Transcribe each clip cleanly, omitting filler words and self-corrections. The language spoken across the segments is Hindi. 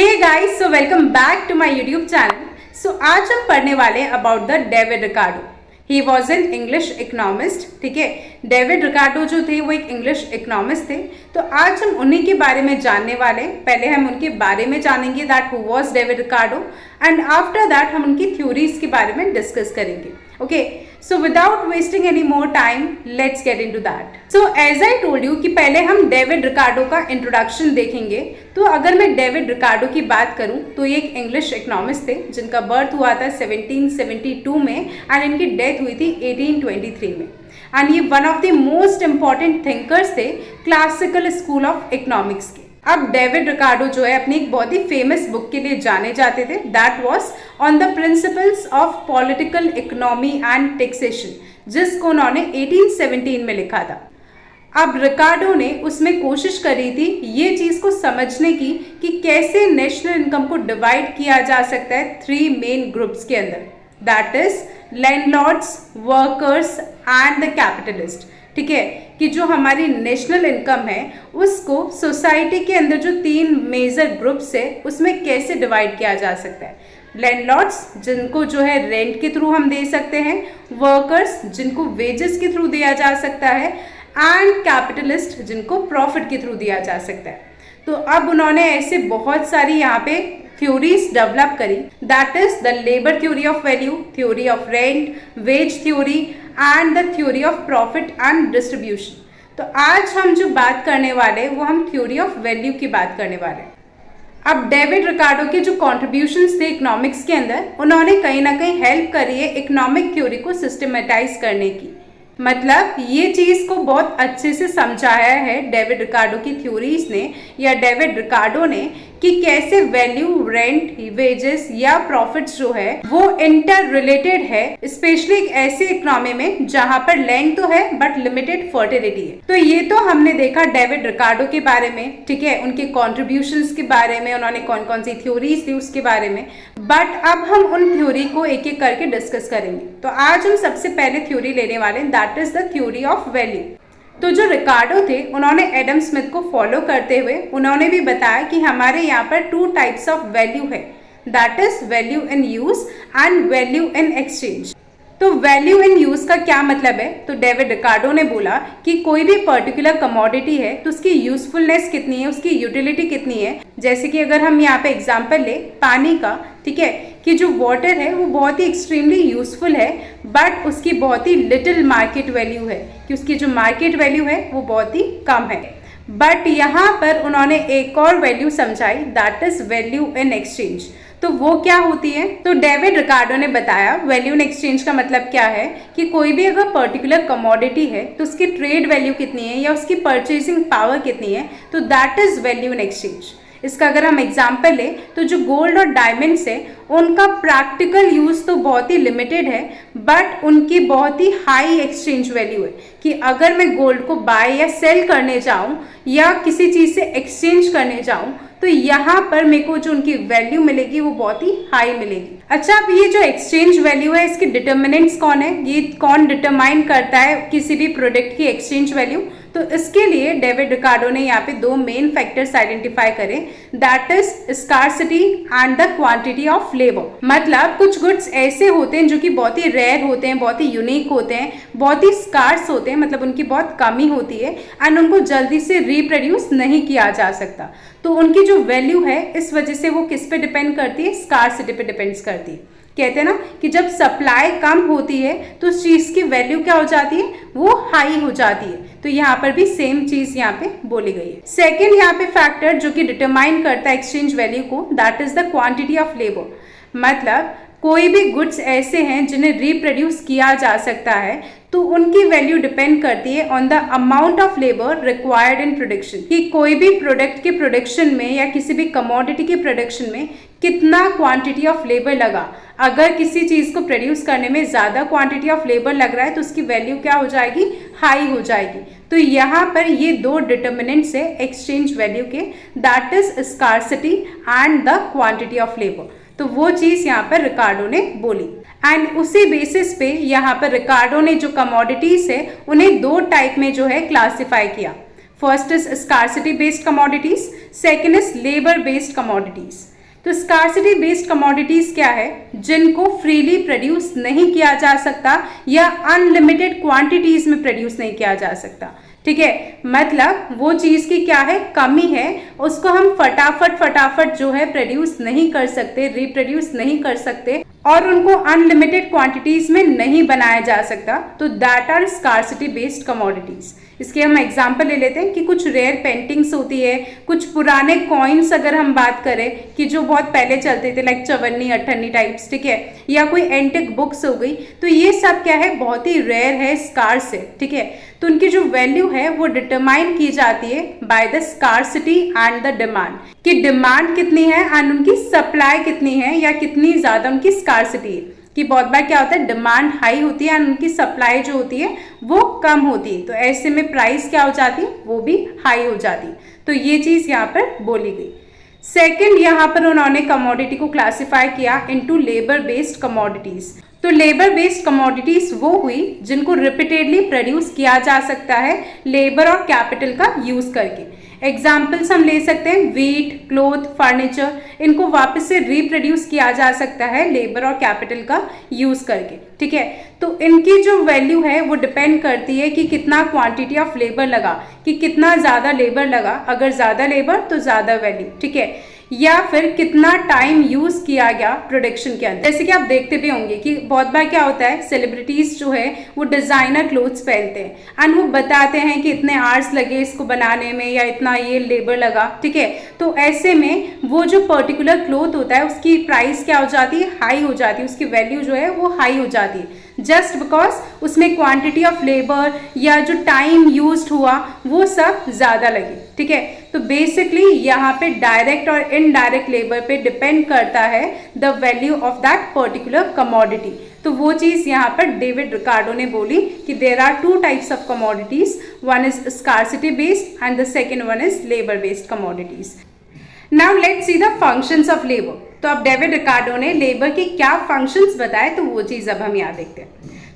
Hey guys, so welcome back to my YouTube channel. So आज हम पढ़ने वाले हैं about the David Ricardo. He was an English economist. ठीक है, डेविड रिकार्डो जो थे वो एक इंग्लिश इकोनॉमिस्ट थे। तो आज हम उन्हीं के बारे में जानने वाले। पहले हम उनके बारे में जानेंगे that who was David Ricardo, and after that हम उनकी थ्योरीज के बारे में डिस्कस करेंगे। Okay, so without wasting any more time let's get into that. So as I told you कि पहले हम डेविड रिकार्डो का इंट्रोडक्शन देखेंगे। तो अगर मैं डेविड रिकार्डो की बात करूं तो ये एक इंग्लिश इकोनॉमिस्ट थे जिनका बर्थ हुआ था 1772 में एंड इनकी डेथ हुई थी 1823 में। एंड ये one of the most important thinkers थे क्लासिकल स्कूल ऑफ इकोनॉमिक्स के। अब डेविड रिकार्डो जो है अपनी एक बहुत ही फेमस बुक के लिए जाने जाते थे, that was on the principles of political economy and taxation, जिसको उन्होंने 1817 में लिखा था। अब रिकार्डो ने उसमें कोशिश करी थी ये चीज़ को समझने की कि कैसे नेशनल इनकम को डिवाइड किया जा सकता है 3 मेन ग्रुप्स के अंदर, that is landlords, workers and the capitalist. ठीक है, कि जो हमारी नेशनल इनकम है उसको सोसाइटी के अंदर जो 3 मेजर ग्रुप्स है उसमें कैसे डिवाइड किया जा सकता है। लैंडलॉर्ड्स जिनको जो है रेंट के थ्रू हम दे सकते हैं, वर्कर्स जिनको वेजेस के थ्रू दिया जा सकता है, एंड कैपिटलिस्ट जिनको प्रॉफिट के थ्रू दिया जा सकता है। तो अब उन्होंने ऐसे बहुत सारी यहाँ पे थ्योरीज डेवलप करी, that is the labour theory of value, theory of rent, wage theory and the theory of profit and distribution. तो आज हम जो बात करने वाले वो हम थ्योरी ऑफ वैल्यू की बात करने वाले हैं। अब डेविड रिकार्डो के जो कॉन्ट्रीब्यूशंस थे इकोनॉमिक्स के अंदर, उन्होंने कहीं ना कहीं हेल्प करी है इकोनॉमिक थ्योरी को सिस्टमेटाइज करने की। मतलब ये चीज़ को बहुत अच्छे से समझाया है डेविड रिकार्डो की थ्योरीज ने या डेविड रिकार्डो ने कि कैसे वैल्यू, रेंट, वेजेस या प्रॉफिट्स जो है वो इंटर रिलेटेड है, स्पेशली एक ऐसे इकोनॉमी में जहां पर लैंड तो है बट लिमिटेड फर्टिलिटी है। तो ये तो हमने देखा डेविड रिकार्डो के बारे में, ठीक है, उनके कॉन्ट्रीब्यूशंस के बारे में, उन्होंने कौन कौन सी थ्योरीज थी उसके बारे में। बट अब हम उन थ्योरी को एक एक करके डिस्कस करेंगे। तो आज हम सबसे पहले थ्योरी लेने वाले हैं, that is the theory of value. तो जो रिकार्डो थे उन्होंने एडम स्मिथ को फॉलो करते हुए उन्होंने भी बताया कि हमारे यहाँ पर 2 टाइप्स ऑफ वैल्यू है, that is value in use and value in exchange. तो वैल्यू इन यूज का क्या मतलब है? तो डेविड रिकार्डो ने बोला कि कोई भी पर्टिकुलर कमोडिटी है तो उसकी यूजफुलनेस कितनी है, उसकी यूटिलिटी कितनी है। जैसे कि अगर हम यहाँ पे एग्जांपल ले पानी का, ठीक है, कि जो वाटर है वो बहुत ही एक्सट्रीमली यूजफुल है बट उसकी बहुत ही लिटिल मार्केट वैल्यू है, कि उसकी जो मार्केट वैल्यू है वो बहुत ही कम है। बट यहाँ पर उन्होंने एक और वैल्यू समझाई, that is value in exchange. तो वो क्या होती है? तो डेविड रिकार्डो ने बताया वैल्यू इन एक्सचेंज का मतलब क्या है कि कोई भी अगर पर्टिकुलर कमोडिटी है तो उसकी ट्रेड वैल्यू कितनी है या उसकी परचेजिंग पावर कितनी है, तो that is value in exchange. इसका अगर हम एग्जाम्पल लें तो जो गोल्ड और डायमंड्स है उनका प्रैक्टिकल यूज तो बहुत ही लिमिटेड है बट उनकी बहुत ही हाई एक्सचेंज वैल्यू है, कि अगर मैं गोल्ड को बाय या सेल करने जाऊं या किसी चीज़ से एक्सचेंज करने जाऊं तो यहाँ पर मेरे को जो उनकी वैल्यू मिलेगी वो बहुत ही हाई मिलेगी। अच्छा, अब ये जो एक्सचेंज वैल्यू है इसके डिटर्मिनेंट्स कौन है, ये कौन डिटरमाइन करता है किसी भी प्रोडक्ट की एक्सचेंज वैल्यू? तो इसके लिए डेविड रिकार्डो ने यहाँ पे 2 मेन फैक्टर्स आइडेंटिफाई करे, that is scarcity and the quantity of labour. मतलब कुछ गुड्स ऐसे होते हैं जो कि बहुत ही रेयर होते हैं, बहुत ही यूनिक होते हैं, बहुत ही स्कार्स होते हैं, मतलब उनकी बहुत कमी होती है एंड उनको जल्दी से रिप्रोड्यूस नहीं किया जा सकता। तो उनकी जो वैल्यू है इस वजह से वो किस पे डिपेंड करती है? स्कार्सिटी पे डिपेंड्स करती है। कहते हैं ना कि जब सप्लाई कम होती है तो उस चीज़ की वैल्यू क्या हो जाती है? वो हाई हो जाती है। तो यहाँ पर भी सेम चीज़ यहाँ पे बोली गई है। सेकेंड यहाँ पे फैक्टर जो कि डिटरमाइन करता है एक्सचेंज वैल्यू को, that is the quantity of labour. मतलब कोई भी गुड्स ऐसे हैं जिन्हें रिप्रोड्यूस किया जा सकता है तो उनकी वैल्यू डिपेंड करती है on the amount of labour required in production, कि कोई भी प्रोडक्ट के प्रोडक्शन में या किसी भी कमोडिटी के प्रोडक्शन में कितना क्वांटिटी ऑफ लेबर लगा। अगर किसी चीज़ को प्रोड्यूस करने में ज़्यादा क्वांटिटी ऑफ लेबर लग रहा है तो उसकी वैल्यू क्या हो जाएगी? हाई हो जाएगी। तो यहाँ पर ये 2 डिटर्मिनेंट्स है एक्सचेंज वैल्यू के, that is scarcity and the quantity of labour. तो वो चीज़ यहाँ पर रिकार्डो ने बोली एंड उसी बेसिस पे यहाँ पर रिकार्डो ने जो कमोडिटीज है उन्हें 2 टाइप में जो है क्लासिफाई किया। First is scarcity based commodities, second is labour based commodities. तो स्कार्सिटी बेस्ड कमोडिटीज क्या है? जिनको फ्रीली प्रोड्यूस नहीं किया जा सकता या अनलिमिटेड क्वांटिटीज में प्रोड्यूस नहीं किया जा सकता। ठीक है, मतलब वो चीज की क्या है, कमी है, उसको हम फटाफट जो है प्रोड्यूस नहीं कर सकते, रिप्रोड्यूस नहीं कर सकते और उनको अनलिमिटेड क्वांटिटीज में नहीं बनाया जा सकता, तो that are scarcity based commodities. इसके हम एग्जांपल ले लेते हैं कि कुछ रेयर पेंटिंग्स होती है, कुछ पुराने कॉइन्स अगर हम बात करें कि जो बहुत पहले चलते थे, लाइक चवन्नी अठन्नी टाइप्स, ठीक है, या कोई एंटिक बुक्स हो गई, तो ये सब क्या है, बहुत ही रेयर है, स्कार्स है। ठीक है, तो उनकी जो वैल्यू है वो डिटरमाइन की जाती है by the scarcity and the demand, कि डिमांड कितनी है एंड उनकी सप्लाई कितनी है या कितनी ज्यादा उनकी स्कार्सिटी है। कि बहुत बार क्या होता है, डिमांड हाई होती है एंड उनकी सप्लाई जो होती है वो कम होती है, तो ऐसे में प्राइस क्या हो जाती है, वो भी हाई हो जाती है। तो ये चीज यहाँ पर बोली गई। सेकंड, यहाँ पर उन्होंने कमोडिटी को क्लासिफाई किया इनटू लेबर बेस्ड कमोडिटीज। तो लेबर बेस्ड कमोडिटीज वो हुई जिनको रिपीटेडली प्रोड्यूस किया जा सकता है लेबर और कैपिटल का यूज करके। एग्जाम्पल्स हम ले सकते हैं वीट, क्लोथ, फर्नीचर, इनको वापस से रिप्रोड्यूस किया जा सकता है लेबर और कैपिटल का यूज करके। ठीक है, तो इनकी जो वैल्यू है वो डिपेंड करती है कि कितना क्वांटिटी ऑफ लेबर लगा, कि कितना ज्यादा लेबर लगा, अगर ज्यादा लेबर तो ज्यादा वैल्यू। ठीक है, या फिर कितना टाइम यूज किया गया प्रोडक्शन के अंदर। जैसे कि आप देखते भी होंगे कि बहुत बार क्या होता है, सेलिब्रिटीज जो है वो डिजाइनर क्लोथ्स पहनते हैं एंड वो बताते हैं कि इतने आवर्स लगे इसको बनाने में या इतना ये लेबर लगा। ठीक है, तो ऐसे में वो जो पर्टिकुलर क्लोथ होता है उसकी प्राइस क्या हो जाती है, हाई हो जाती है, उसकी वैल्यू जो है वो हाई हो जाती है, जस्ट बिकॉज उसमें क्वांटिटी ऑफ लेबर या जो टाइम यूज हुआ वो सब ज्यादा लगे। ठीक है, तो बेसिकली यहाँ पे डायरेक्ट और इनडायरेक्ट लेबर पे डिपेंड करता है the value of that particular commodity. तो वो चीज यहाँ पर डेविड रिकार्डो ने बोली कि there are two types of commodities, one is scarcity based and the second one is labour based commodities. Now let's see the functions of labour. तो अब डेविड रिकार्डो ने लेबर की क्या फंक्शंस बताए, तो वो चीज अब हम यहाँ देखते हैं।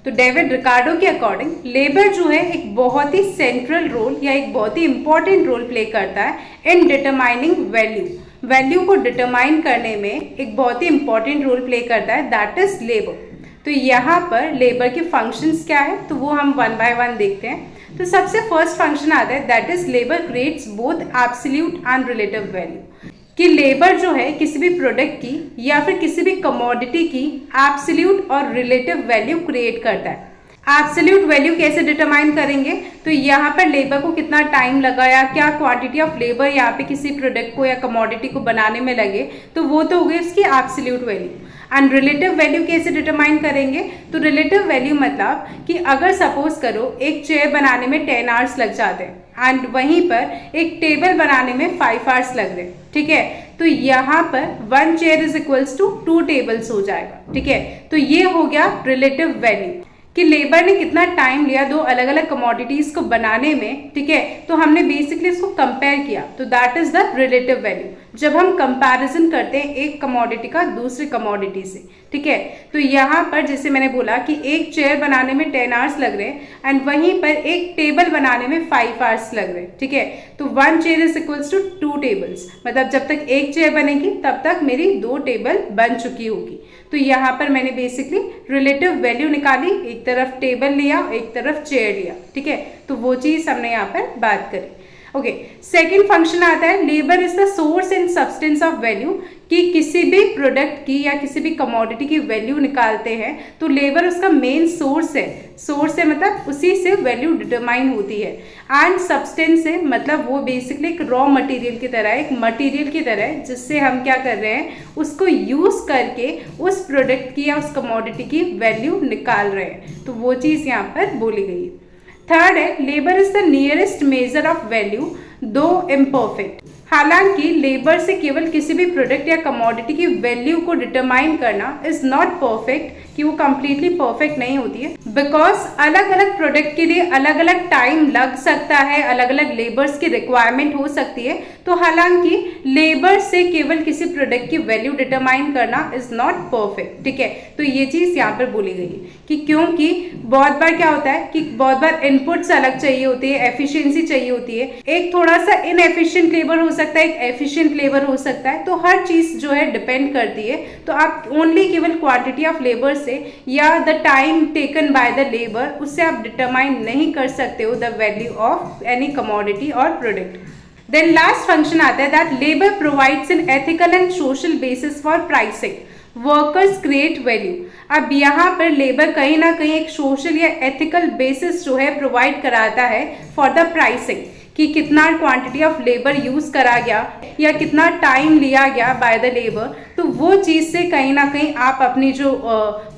तो डेविड रिकार्डो के अकॉर्डिंग लेबर जो है एक बहुत ही सेंट्रल रोल या एक बहुत ही इंपॉर्टेंट रोल प्ले करता है इन डिटरमाइनिंग वैल्यू। वैल्यू को डिटरमाइन करने में एक बहुत ही इंपॉर्टेंट रोल प्ले करता है, दैट इज लेबर। तो यहाँ पर लेबर के फंक्शंस क्या है, तो वो हम वन बाय वन देखते हैं। तो सबसे फर्स्ट फंक्शन आता है, that is labour creates both absolute and relative value. कि लेबर जो है किसी भी प्रोडक्ट की या फिर किसी भी कमोडिटी की एब्सोल्यूट और रिलेटिव वैल्यू क्रिएट करता है। एब्सोल्यूट वैल्यू कैसे डिटरमाइन करेंगे, तो यहाँ पर लेबर को कितना टाइम लगा या क्या क्वांटिटी ऑफ लेबर यहाँ पे किसी प्रोडक्ट को या कमोडिटी को बनाने में लगे, तो वो तो हो गई उसकी absolute value. And relative value कैसे डिटरमाइन करेंगे, तो रिलेटिव वैल्यू मतलब कि अगर सपोज करो एक चेयर बनाने में 10 आवर्स लग जाते हैं एंड वहीं पर एक टेबल बनाने में 5 आवर्स लग रहे, ठीक है, तो यहाँ पर 1 chair is equals to 2 tables हो जाएगा। ठीक है, तो ये हो गया रिलेटिव वैल्यू कि लेबर ने कितना टाइम लिया दो अलग अलग कमोडिटीज को बनाने में। ठीक है, तो हमने बेसिकली इसको कंपेयर किया, तो that is the relative value, जब हम कंपैरिजन करते हैं एक कमोडिटी का दूसरी कमोडिटी से। ठीक है, तो यहाँ पर जैसे मैंने बोला कि एक चेयर बनाने में 10 आवर्स लग रहे हैं एंड वहीं पर एक टेबल बनाने में 5 आवर्स लग रहे हैं। ठीक है, तो 1 chair is equals to 2 tables, मतलब जब तक एक चेयर बनेगी तब तक मेरी 2 टेबल बन चुकी होगी। तो यहाँ पर मैंने बेसिकली रिलेटिव वैल्यू निकाली, एक तरफ टेबल लिया एक तरफ चेयर लिया। ठीक है, तो वो चीज हमने यहाँ पर बात करी। ओके, सेकेंड फंक्शन आता है labour is the source and substance of value, कि किसी भी प्रोडक्ट की या किसी भी कमोडिटी की वैल्यू निकालते हैं तो लेबर उसका मेन सोर्स है। सोर्स है मतलब उसी से वैल्यू डिटरमाइन होती है। एंड सब्सटेंस है मतलब वो बेसिकली एक रॉ मटेरियल की तरह है, एक मटेरियल की तरह है जिससे हम क्या कर रहे हैं, उसको यूज करके उस प्रोडक्ट की या उस कमोडिटी की वैल्यू निकाल रहे हैं। तो वो चीज़ यहाँ पर बोली गई है। थर्ड है labour is the nearest measure of value दो इम्परफेक्ट। हालांकि लेबर से केवल किसी भी प्रोडक्ट या कमोडिटी की वैल्यू को डिटरमाइन करना इज नॉट परफेक्ट, कि वो कंप्लीटली परफेक्ट नहीं होती है, बिकॉज अलग अलग प्रोडक्ट के लिए अलग अलग टाइम लग सकता है, अलग अलग लेबर्स की रिक्वायरमेंट हो सकती है। तो हालांकि लेबर से केवल किसी प्रोडक्ट की वैल्यू डिटरमाइन करना इज नॉट परफेक्ट। ठीक है, तो ये चीज यहाँ पर बोली गई है कि क्योंकि बहुत बार क्या होता है कि बहुत बार इनपुट्स अलग चाहिए होती है, एफिशिएंसी चाहिए होती है। एक थोड़ा सा इनएफिशिएंट लेबर हो सकता है, एक एफिशिएंट लेबर हो सकता है। तो हर चीज़ जो है डिपेंड करती है। तो आप ओनली केवल क्वांटिटी ऑफ लेबर से या the time taken by the labour, उससे आप डिटरमाइन नहीं कर सकते हो the value of any commodity और प्रोडक्ट। देन लास्ट फंक्शन आता है that labour provides an ethical and social basis for pricing, workers create value. अब यहाँ पर लेबर कहीं ना कहीं एक सोशल या एथिकल बेसिस जो है प्रोवाइड कराता है फॉर द प्राइसिंग, कि कितना क्वांटिटी ऑफ लेबर यूज करा गया या कितना टाइम लिया गया बाय द लेबर। तो वो चीज़ से कहीं ना कहीं आप अपनी जो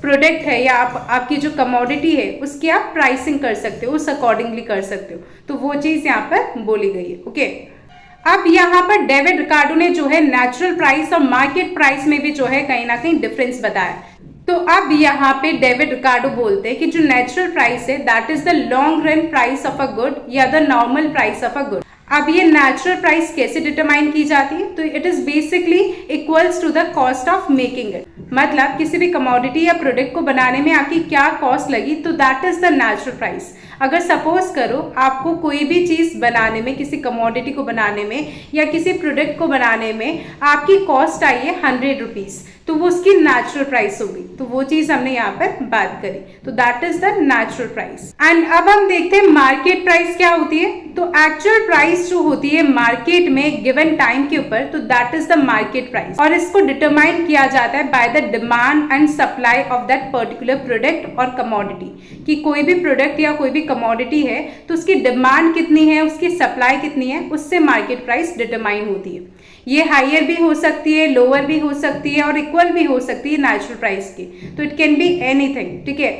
प्रोडक्ट है या आपकी जो कमोडिटी है उसकी आप प्राइसिंग कर सकते हो, उस अकॉर्डिंगली कर सकते हो। तो वो चीज़ यहाँ पर बोली गई है। ओके, अब यहाँ पर डेविड रिकार्डो ने जो है नेचुरल प्राइस और मार्केट प्राइस में भी जो है कहीं ना कहीं डिफरेंस बताया। तो अब यहाँ पे डेविड रिकार्डो बोलते हैं कि जो नेचुरल प्राइस है that is the long run price of a good या the normal price of a good. अब ये नेचुरल प्राइस कैसे डिटरमाइन की जाती है? तो it is basically equals to the cost of making it. मतलब किसी भी कमोडिटी या प्रोडक्ट को बनाने में आपकी क्या कॉस्ट लगी, तो that is the natural price. अगर सपोज करो आपको कोई भी चीज़ बनाने में, किसी कमोडिटी को बनाने में या किसी प्रोडक्ट को बनाने में आपकी कॉस्ट आई है 100 रुपीज़, तो वो उसकी नेचुरल प्राइस होगी। तो वो चीज़ हमने यहाँ पर बात करी, तो that is the natural price. And अब हम देखते हैं मार्केट प्राइस क्या होती है। तो एक्चुअल प्राइस जो होती है मार्केट में गिवन टाइम के ऊपर, तो that is the market price, और इसको डिटरमाइन किया जाता है by the demand and supply of that particular product और कमोडिटी। कि कोई भी प्रोडक्ट या कोई भी कमोडिटी है तो उसकी डिमांड कितनी है, उसकी सप्लाई कितनी है, उससे मार्केट प्राइस डिटरमाइन होती है। ये हायर भी हो सकती है, लोअर भी हो सकती है और इक्वल भी हो सकती है नेचुरल प्राइस की। तो इट कैन बी एनीथिंग, ठीक है।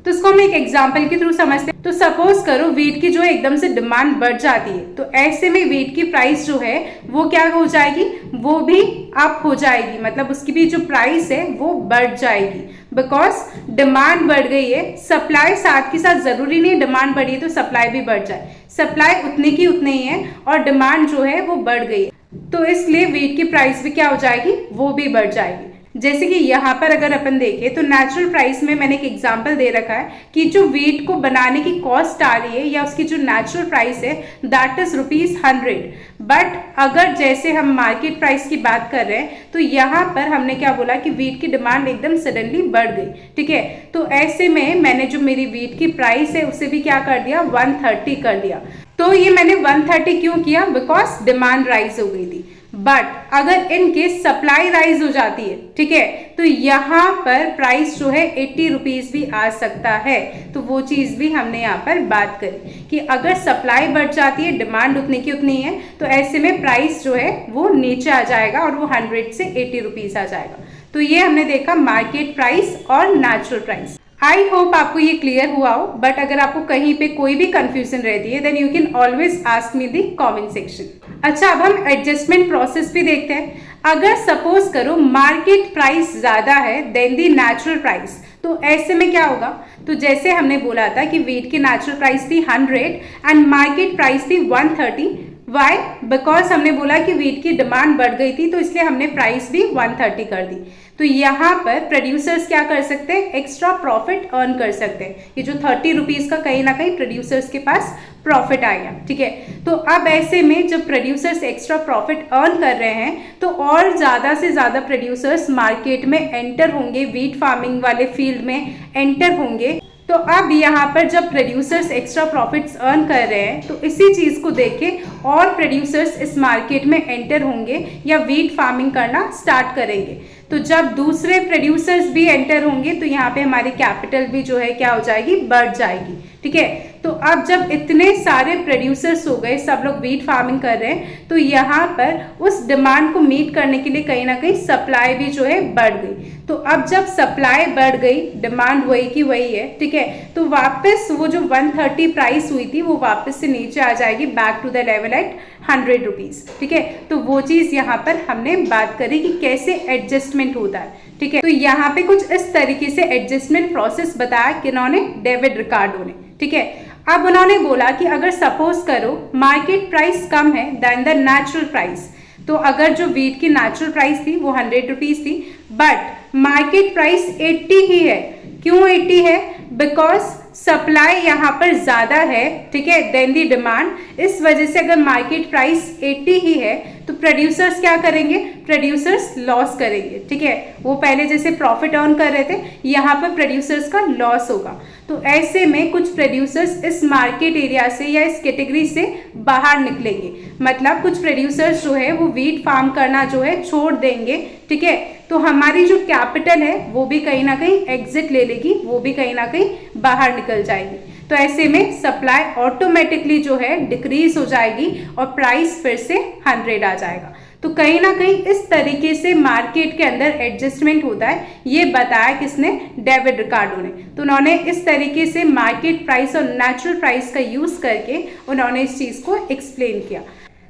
तो इसको हम एक एग्जांपल के थ्रू समझते हैं। तो सपोज करो व्हीट की जो है एकदम से डिमांड बढ़ जाती है, तो ऐसे में व्हीट की प्राइस जो है वो क्या हो जाएगी, वो भी अप हो जाएगी। मतलब उसकी भी जो प्राइस है वो बढ़ जाएगी, बिकॉज डिमांड बढ़ गई है। सप्लाई साथ के साथ जरूरी नहीं डिमांड बढ़ी है तो सप्लाई भी बढ़ जाए, सप्लाई उतनी की उतनी ही है और डिमांड जो है वो बढ़ गई है, तो इसलिए व्हीट की प्राइस भी क्या हो जाएगी, वो भी बढ़ जाएगी। जैसे कि यहाँ पर अगर अपन देखें तो नेचुरल प्राइस में मैंने एक एग्जांपल दे रखा है कि जो व्हीट को बनाने की कॉस्ट आ रही है या उसकी जो नेचुरल प्राइस है दैट इज ₹100। बट अगर जैसे हम मार्केट प्राइस की बात कर रहे हैं तो यहाँ पर हमने क्या बोला कि व्हीट की डिमांड एकदम सडनली बढ़ गई, ठीक है। तो ऐसे में मैंने जो मेरी व्हीट की प्राइस है उसे भी क्या कर दिया, 130 कर दिया। तो ये मैंने 130 क्यों किया, बिकॉज डिमांड राइज हो गई थी। बट अगर इन केस सप्लाई राइज हो जाती है, ठीक है, तो यहाँ पर प्राइस जो है 80 रुपीज भी आ सकता है। तो वो चीज भी हमने यहाँ पर बात करी कि अगर सप्लाई बढ़ जाती है, डिमांड उतनी की उतनी है, तो ऐसे में प्राइस जो है वो नीचे आ जाएगा और वो 100 से 80 रुपीज आ जाएगा। तो ये हमने देखा मार्केट प्राइस और नेचुरल प्राइस। आई होप आपको ये क्लियर हुआ हो। बट अगर आपको कहीं पे कोई भी कंफ्यूजन रहती है then you can always ask me the comment section. अच्छा, अब हम एडजस्टमेंट प्रोसेस भी देखते हैं। अगर सपोज करो मार्केट प्राइस ज्यादा है देन दी नेचुरल प्राइस, तो ऐसे में क्या होगा, तो जैसे हमने बोला था कि व्हीट की नेचुरल प्राइस थी 100 एंड मार्केट प्राइस थी 130। वाई, बिकॉज हमने बोला कि व्हीट की डिमांड बढ़ गई थी तो इसलिए हमने प्राइस भी 130 कर दी। तो यहाँ पर प्रोड्यूसर्स क्या कर सकते हैं, एक्स्ट्रा प्रॉफिट अर्न कर सकते हैं। ये जो 30 रुपीज का कहीं ना कहीं प्रोड्यूसर्स के पास प्रॉफिट आएगा, ठीक है। तो अब ऐसे में जब प्रोड्यूसर्स एक्स्ट्रा प्रॉफिट अर्न कर रहे हैं तो और ज़्यादा से ज़्यादा प्रोड्यूसर्स मार्केट में एंटर होंगे, व्हीट फार्मिंग वाले फील्ड में एंटर होंगे। तो अब यहाँ पर जब प्रोड्यूसर्स एक्स्ट्रा प्रॉफिट्स अर्न कर रहे हैं तो इसी चीज़ को देख के और प्रोड्यूसर्स इस मार्केट में एंटर होंगे या व्हीट फार्मिंग करना स्टार्ट करेंगे। तो जब दूसरे प्रोड्यूसर्स भी एंटर होंगे तो यहाँ पे हमारी कैपिटल भी जो है क्या हो जाएगी, बढ़ जाएगी, ठीक है। तो अब जब इतने सारे प्रोड्यूसर्स हो गए, सब लोग व्हीट फार्मिंग कर रहे हैं, तो यहाँ पर उस डिमांड को मीट करने के लिए कहीं ना कहीं सप्लाई भी जो है बढ़ गई। तो अब जब सप्लाई बढ़ गई, डिमांड वही की वही है, ठीक है, तो वापस वो जो 130 प्राइस हुई थी वो वापस से नीचे आ जाएगी, back to the level at 100 rupees, ठीक है। तो वो चीज़ यहाँ पर हमने बात करी कि कैसे एडजस्टमेंट होता है, ठीक है। तो यहाँ पे कुछ इस तरीके से एडजस्टमेंट प्रोसेस बताया किन्होंने, डेविड रिकार्डो ने, ठीक है। अब उन्होंने बोला कि अगर सपोज करो मार्केट प्राइस कम है देन द नेचुरल प्राइस, तो अगर जो व्हीट की नेचुरल प्राइस थी वो 100 रुपीज थी बट मार्केट प्राइस 80 ही है। क्यों 80 है, बिकॉज सप्लाई यहाँ पर ज़्यादा है, ठीक है, देन दी डिमांड। इस वजह से अगर मार्केट प्राइस 80 ही है तो प्रोड्यूसर्स क्या करेंगे, प्रोड्यूसर्स लॉस करेंगे, ठीक है। वो पहले जैसे प्रॉफिट अर्न कर रहे थे, यहाँ पर प्रोड्यूसर्स का लॉस होगा। तो ऐसे में कुछ प्रोड्यूसर्स इस मार्केट एरिया से या इस कैटेगरी से बाहर निकलेंगे। मतलब कुछ प्रोड्यूसर्स जो है वो वीट फार्म करना जो है छोड़ देंगे, ठीक है। तो हमारी जो कैपिटल है वो भी कहीं ना कहीं एग्जिट ले लेगी, वो भी कहीं ना कहीं बाहर निकल जाएगी। तो ऐसे में सप्लाई ऑटोमेटिकली जो है डिक्रीज हो जाएगी और प्राइस फिर से 100 आ जाएगा। तो कहीं ना कहीं इस तरीके से मार्केट के अंदर एडजस्टमेंट होता है, ये बताया किसने, डेविड रिकार्डो ने। तो उन्होंने इस तरीके से मार्केट प्राइस और नेचुरल प्राइस का यूज करके उन्होंने इस चीज को एक्सप्लेन किया।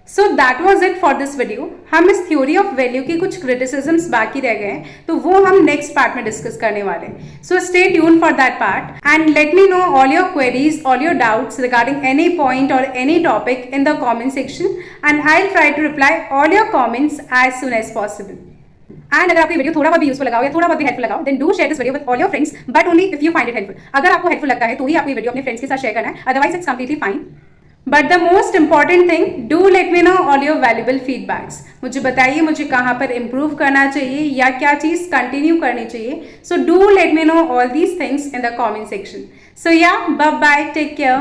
So that was it for this video. हम इस थ्योरी ऑफ वैल्यू की कुछ क्रिटिसिज्म्स बाकी रह गए हैं, तो वो हम नेक्स्ट पार्ट में डिस्कस करने वाले हैं। So stay tuned for that part and let me know all your queries, all your doubts regarding any point और any topic in the comment section and I will try to reply all your comments as soon as possible. And अगर आपको वीडियो थोड़ा बहुत भी यूजफुल लगा हो या थोड़ा बहुत भी हेल्पफुल लगा हो, then do share this video with all your friends, but only if you find it helpful. अगर आपको हेल्पफुल लगता है तो ही आपको ये वीडियो अपने फ्रेंड्स के साथ शेयर करना है, otherwise it's completely fine. But the most important thing, do let me know all your valuable feedbacks. मुझे बताइए मुझे कहाँ पर इंप्रूव करना चाहिए या क्या चीज़ कंटिन्यू करनी चाहिए। So do let me know all these things in the comment section. So yeah bye bye, take care.